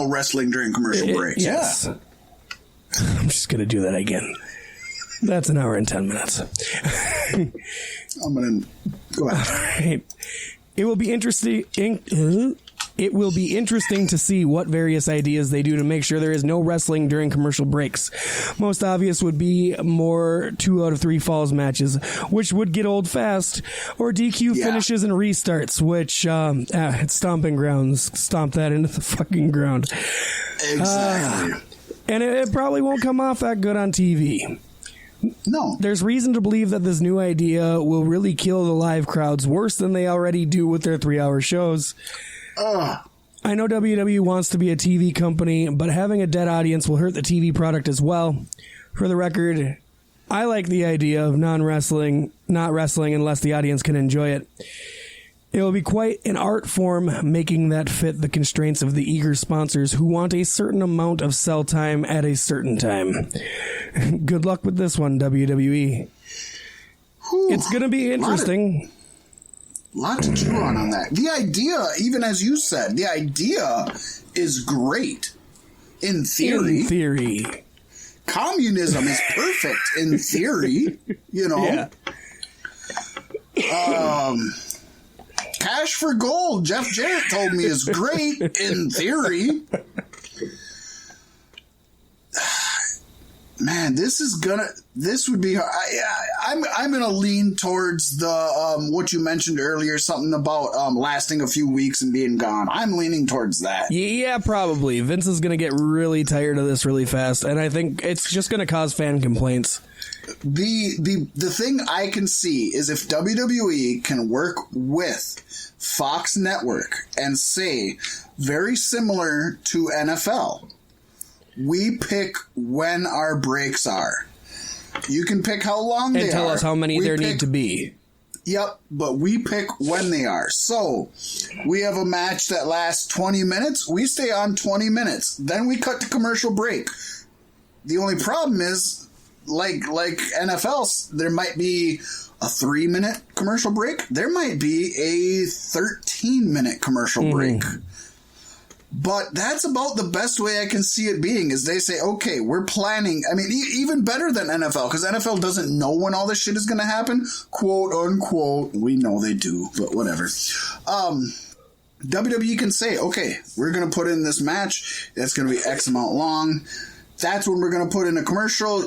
wrestling during commercial breaks. Yes. Yeah. I'm just going to do that again. That's an hour and 10 minutes. I'm going to go ahead. All right. It will be interesting. It will be interesting to see what various ideas they do to make sure there is no wrestling during commercial breaks. Most obvious would be more 2 out of 3 falls matches, which would get old fast, or DQ finishes and restarts, which it's Stomping Grounds. Stomp that into the fucking ground. Exactly. And it probably won't come off that good on TV. No. There's reason to believe that this new idea will really kill the live crowds worse than they already do with their 3-hour shows. I know WWE wants to be a TV company, but having a dead audience will hurt the TV product as well. For the record, I like the idea of not wrestling unless the audience can enjoy it. It will be quite an art form, making that fit the constraints of the eager sponsors who want a certain amount of sell time at a certain time. Good luck with this one, WWE. It's going to be interesting. Lot to chew on that. The idea, even as you said, the idea is great in theory. In theory. Communism is perfect in theory, you know. Yeah. Cash for gold, Jeff Jarrett told me, is great in theory. Man, this would be. I'm gonna lean towards the what you mentioned earlier, something about lasting a few weeks and being gone. I'm leaning towards that. Yeah, probably. Vince is gonna get really tired of this really fast, and I think it's just gonna cause fan complaints. The thing I can see is if WWE can work with Fox Network and say, very similar to NFL, we pick when our breaks are. You can pick how long they are. And tell us how many there need to be. Yep, but we pick when they are. So, we have a match that lasts 20 minutes. We stay on 20 minutes. Then we cut to commercial break. The only problem is, like NFL, there might be a 3-minute commercial break. There might be a 13-minute commercial break. But that's about the best way I can see it being, is they say, okay, we're planning. I mean, even better than NFL, because NFL doesn't know when all this shit is going to happen, quote unquote. We know they do, but whatever. WWE can say, okay, we're going to put in this match. That's going to be X amount long. That's when we're going to put in a commercial.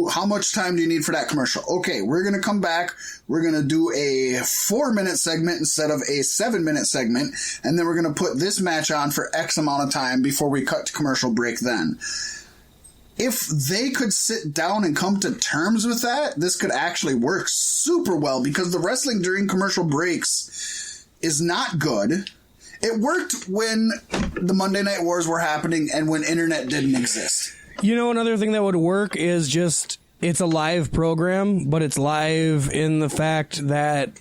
How much time do you need for that commercial? Okay, we're going to come back. We're going to do a 4-minute segment instead of a 7-minute segment. And then we're going to put this match on for X amount of time before we cut to commercial break then. If they could sit down and come to terms with that, this could actually work super well, because the wrestling during commercial breaks is not good. It worked when the Monday Night Wars were happening and when internet didn't exist. You know, another thing that would work is just, it's a live program, but it's live in the fact that,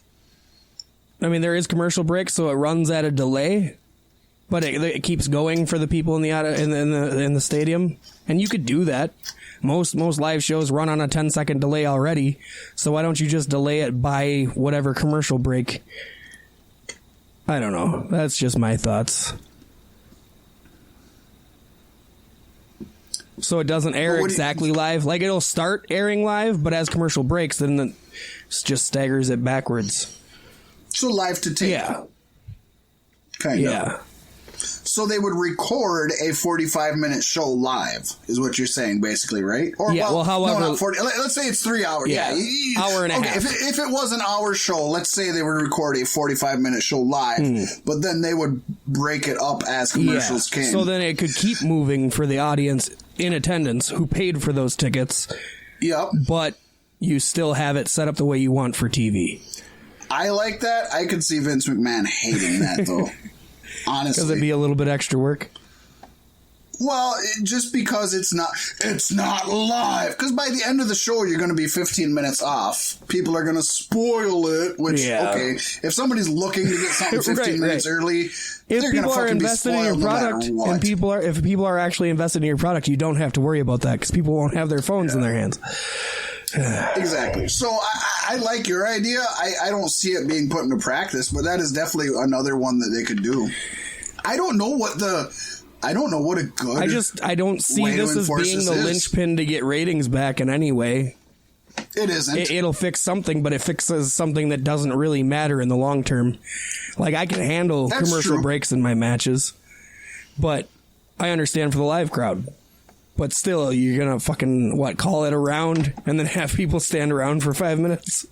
I mean, there is commercial breaks, so it runs at a delay, but it keeps going for the people in the stadium, and you could do that. Most live shows run on a 10-second delay already, so why don't you just delay it by whatever commercial break? I don't know. That's just my thoughts. So it doesn't air exactly live. Like, it'll start airing live, but as commercial breaks, then it just staggers it backwards. So live to tape. Yeah. Kind of. Yeah. So they would record a 45-minute show live, is what you're saying, basically, right? Or, yeah, well, however... No, not 40. Let's say it's 3 hours. Yeah, hour and a half. If it was an hour show, let's say they would record a 45-minute show live, but then they would break it up as commercials came. So then it could keep moving for the audience in attendance who paid for those tickets. Yep. But you still have it set up the way you want for TV. I like that. I could see Vince McMahon hating that, though. Honestly. Because it'd be a little bit extra work. Well, just because it's not live. Because by the end of the show, you're going to be 15 minutes off. People are going to spoil it, which, okay, if somebody's looking to get something 15 minutes early, if people are invested in your product, and if people are actually invested in your product, you don't have to worry about that, because people won't have their phones in their hands. Exactly. So I like your idea. I don't see it being put into practice, but that is definitely another one that they could do. I don't know what I don't know what a good. I don't see this as being the linchpin to get ratings back in any way. It isn't. It'll fix something, but it fixes something that doesn't really matter in the long term. Like, I can handle commercial breaks in my matches, but I understand for the live crowd. But still, you're going to fucking, call it a round and then have people stand around for 5 minutes?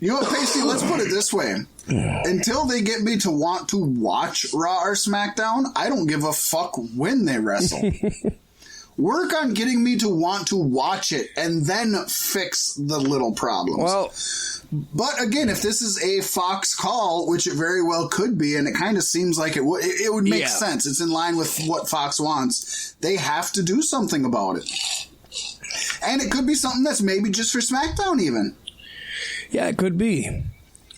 You know what, Paystee, let's put it this way. Until they get me to want to watch Raw or SmackDown, I don't give a fuck when they wrestle. Work on getting me to want to watch it and then fix the little problems. Well, but again, if this is a Fox call, which it very well could be, and it kind of seems like it would make sense. It's in line with what Fox wants. They have to do something about it. And it could be something that's maybe just for SmackDown even. Yeah, it could be.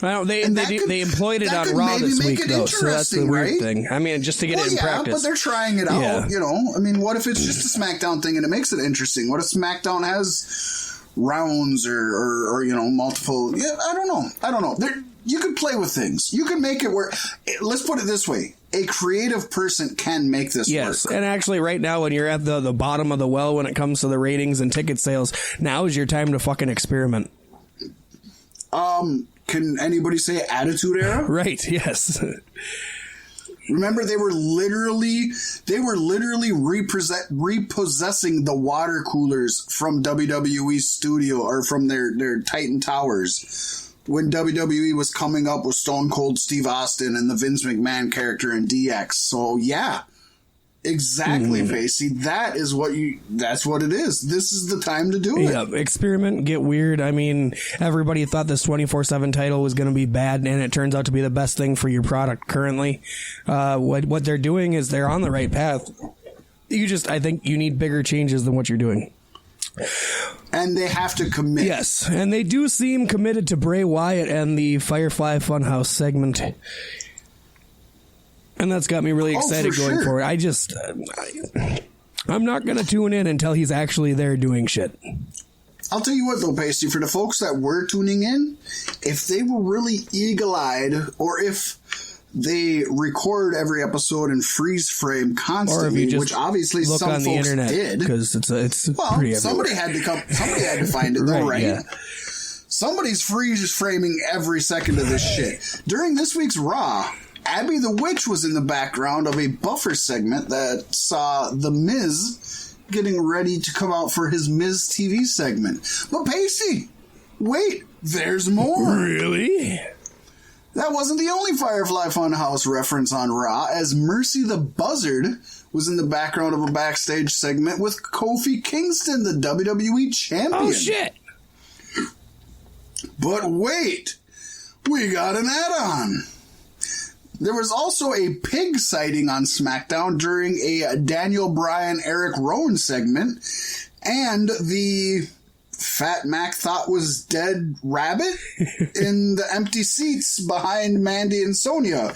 Well, they employed it on Raw this week, though, so that's the weird thing. I mean, just to get it in practice. But they're trying it out, you know. I mean, what if it's just a SmackDown thing and it makes it interesting? What if SmackDown has rounds or you know, multiple... Yeah, I don't know. You could play with things. You can make it work. Let's put it this way. A creative person can make this work. Yes, and actually right now when you're at the bottom of the well when it comes to the ratings and ticket sales, now is your time to fucking experiment. Can anybody say Attitude Era? Right, yes. Remember, they were literally repossessing the water coolers from WWE studio or from their Titan Towers when WWE was coming up with Stone Cold Steve Austin and the Vince McMahon character in DX. So yeah. Exactly, Paystee. That's what it is. This is the time to do it. Yeah, experiment, get weird. I mean, everybody thought this 24/7 title was going to be bad, and it turns out to be the best thing for your product currently. What they're doing is they're on the right path. I think you need bigger changes than what you're doing. And they have to commit. Yes, and they do seem committed to Bray Wyatt and the Firefly Funhouse segment. And that's got me really excited going forward. I'm not going to tune in until he's actually there doing shit. I'll tell you what, though, Paystee, for the folks that were tuning in, if they were really eagle-eyed, or if they record every episode in freeze frame constantly, which obviously some on the folks internet, did, because it's pretty somebody had to find it, though, right? Yeah. Somebody's freeze framing every second of this shit. During this week's Raw, Abby the Witch was in the background of a buffer segment that saw The Miz getting ready to come out for his Miz TV segment. But Paystee, wait, there's more. Really? That wasn't the only Firefly Funhouse reference on Raw, as Mercy the Buzzard was in the background of a backstage segment with Kofi Kingston, the WWE Champion. Oh, shit. But wait, we got an add-on. There was also a pig sighting on SmackDown during a Daniel Bryan Eric Rowan segment, and the Fat Mac thought was dead rabbit in the empty seats behind Mandy and Sonya.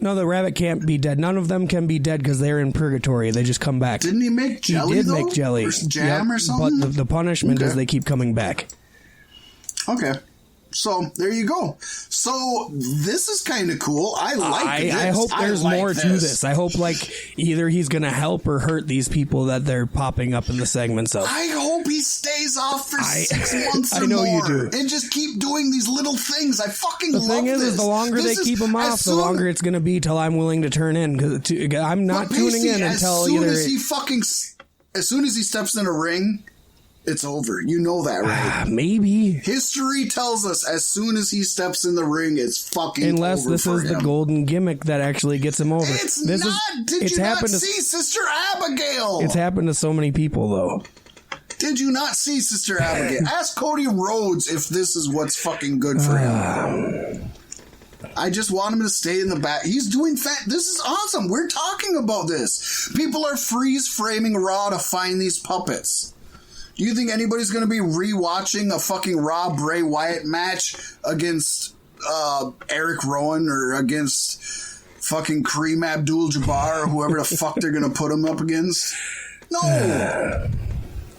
No, the rabbit can't be dead. None of them can be dead because they're in purgatory. They just come back. Didn't he make jelly, He did make jelly. Or jam or something? But the punishment is they keep coming back. Okay. So, there you go. So, this is kind of cool. I like this. I hope there's more to this. I hope, either he's going to help or hurt these people that they're popping up in the segments of. I hope he stays off for 6 months or more. I know you do. And just keep doing these little things. I fucking love this. The thing is the longer they keep him off, the longer it's going to be till I'm willing to turn in. Because I'm not tuning in until either... As soon as he steps in a ring... It's over. You know that, right? Maybe. History tells us as soon as he steps in the ring, it's fucking Unless over this for is him. the golden gimmick that actually gets him over. It's not. Did you not see Sister Abigail? It's happened to so many people, though. Did you not see Sister Abigail? Ask Cody Rhodes if this is what's fucking good for him. I just want him to stay in the back. He's doing This is awesome. We're talking about this. People are freeze framing Raw to find these puppets. Do you think anybody's going to be rewatching a fucking Raw Bray Wyatt match against Eric Rowan or against fucking Kareem Abdul-Jabbar or whoever the fuck they're going to put him up against? No.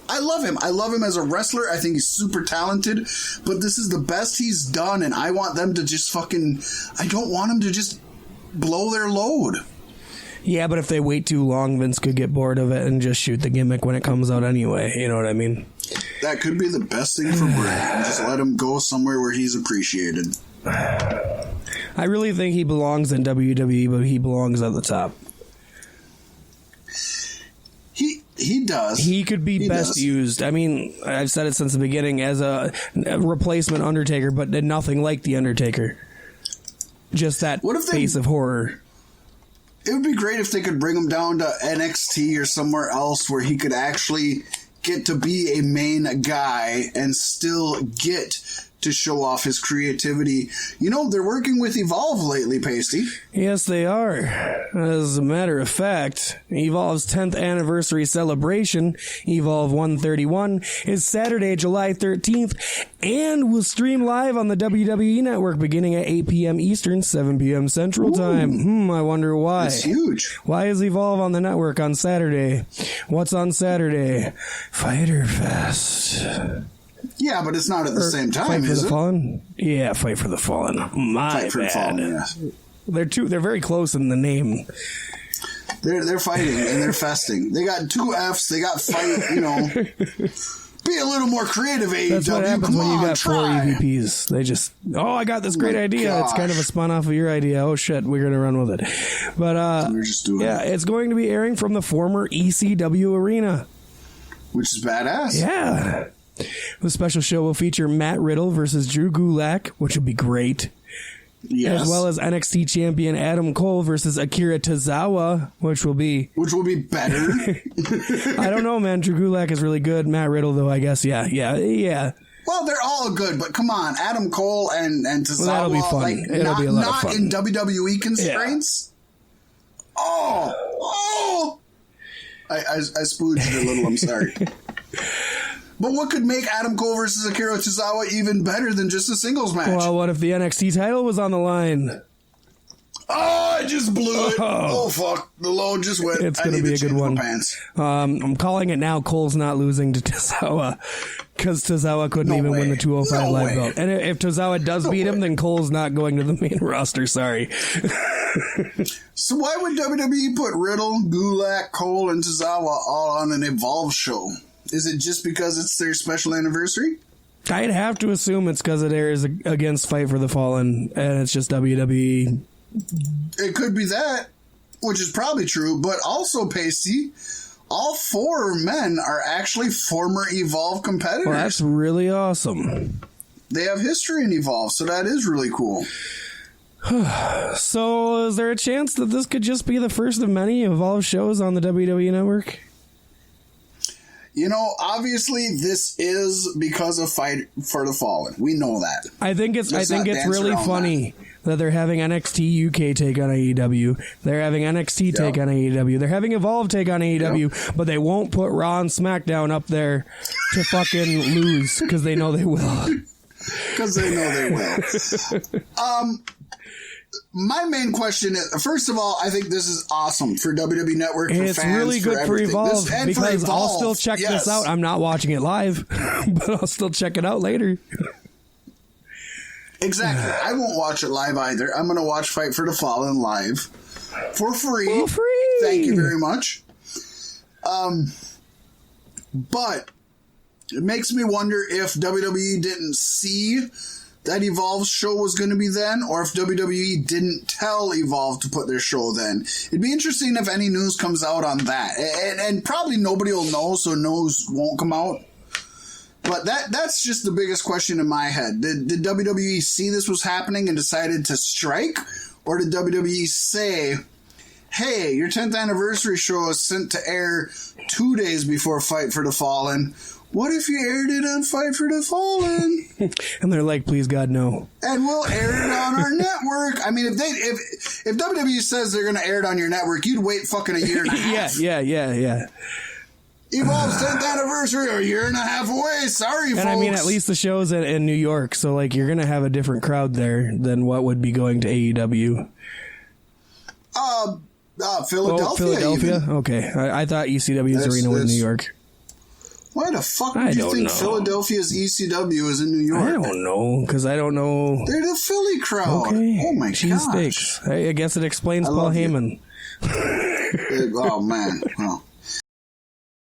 I love him. I love him as a wrestler. I think he's super talented, but this is the best he's done, and I want them to just fucking... I don't want him to just blow their load. Yeah, but if they wait too long, Vince could get bored of it and just shoot the gimmick when it comes out anyway. You know what I mean? That could be the best thing for Bray. Just let him go somewhere where he's appreciated. I really think he belongs in WWE, but he belongs at the top. He does. He could be best used. I mean, I've said it since the beginning, as a replacement Undertaker, but nothing like the Undertaker. Just that face of horror. It would be great if they could bring him down to NXT or somewhere else where he could actually get to be a main guy and still get to show off his creativity. You know, they're working with Evolve lately, Paystee. Yes, they are. As a matter of fact, Evolve's 10th anniversary celebration, Evolve 131, is Saturday, July 13th, and will stream live on the WWE Network beginning at 8 p.m. Eastern, 7 p.m. Central Time. I wonder why. That's huge. Why is Evolve on the network on Saturday? What's on Saturday? Fyter Fest. Yeah, but it's not at the same time, is it? Fight for the Fallen? Yeah, Fight for the Fallen. Fight for the Fallen, yes. They're very close in the name. They're fighting and they're festing. They got 2 Fs, they got fight, you know. Be a little more creative, AEW. That's what happens when you got 4 EVPs. They just, I got this great idea. Gosh. It's kind of a spun off of your idea. Oh shit, we're going to run with it. But we're just doing it. It's going to be airing from the former ECW arena. Which is badass. Yeah. The special show will feature Matt Riddle versus Drew Gulak, which will be great. Yes. As well as NXT champion Adam Cole versus Akira Tozawa, which will be better. I don't know, man. Drew Gulak is really good. Matt Riddle, though, I guess, yeah. Well, they're all good, but come on, Adam Cole and Tozawa, that'll be fun. Like, it'll be a lot of fun. In WWE constraints. Yeah. I spooged it a little. I'm sorry. But what could make Adam Cole versus Akira Tozawa even better than just a singles match? Well, what if the NXT title was on the line? Oh, I just blew it. Oh, fuck. The load just went. It's going to be a good one. I'm calling it now. Cole's not losing to Tozawa because Tozawa couldn't even win the 205 Live belt. And if Tozawa does beat him, then Cole's not going to the main roster. Sorry. So why would WWE put Riddle, Gulak, Cole, and Tozawa all on an Evolve show? Is it just because it's their special anniversary? I'd have to assume it's because it airs against Fight for the Fallen, and it's just WWE. It could be that, which is probably true, but also, Paystee, all 4 men are actually former Evolve competitors. Well, that's really awesome. They have history in Evolve, so that is really cool. So, is there a chance that this could just be the first of many Evolve shows on the WWE Network? You know, obviously, this is because of Fight for the Fallen. We know that. I think it's really funny that they're having NXT UK take on AEW. They're having NXT take on AEW. They're having Evolve take on AEW, but they won't put Raw and SmackDown up there to fucking lose because they know they will. Because they know they will. My main question is, first of all, I think this is awesome for WWE Network, for it's fans, really good for Evolve, because for I'll still check this out. I'm not watching it live, but I'll still check it out later. Exactly. I won't watch it live either. I'm going to watch Fight for the Fallen live for free. For free. Thank you very much. But it makes me wonder if WWE didn't see that Evolve's show was going to be then, or if WWE didn't tell Evolve to put their show then. It'd be interesting if any news comes out on that. And probably nobody will know, so news won't come out. But that's just the biggest question in my head. Did WWE see this was happening and decided to strike? Or did WWE say, hey, your 10th anniversary show is sent to air 2 days before Fight for the Fallen. What if you aired it on Fight for the Fallen? And they're like, please, God, no. And we'll air it on our network. I mean, if WWE says they're going to air it on your network, you'd wait fucking a year and a half. Yeah. Evolve's 10th anniversary, a year and a half away. Sorry, folks. And I mean, at least the show's in New York, so like you're going to have a different crowd there than what would be going to AEW. Philadelphia. Oh, Philadelphia? Even. Okay. I thought ECW's arena was New York. Why the fuck would you think Philadelphia's ECW is in New York? I don't know, because I don't know. They're the Philly crowd. Okay. Oh my Cheese steaks. I guess it explains Paul Heyman. Oh man, well,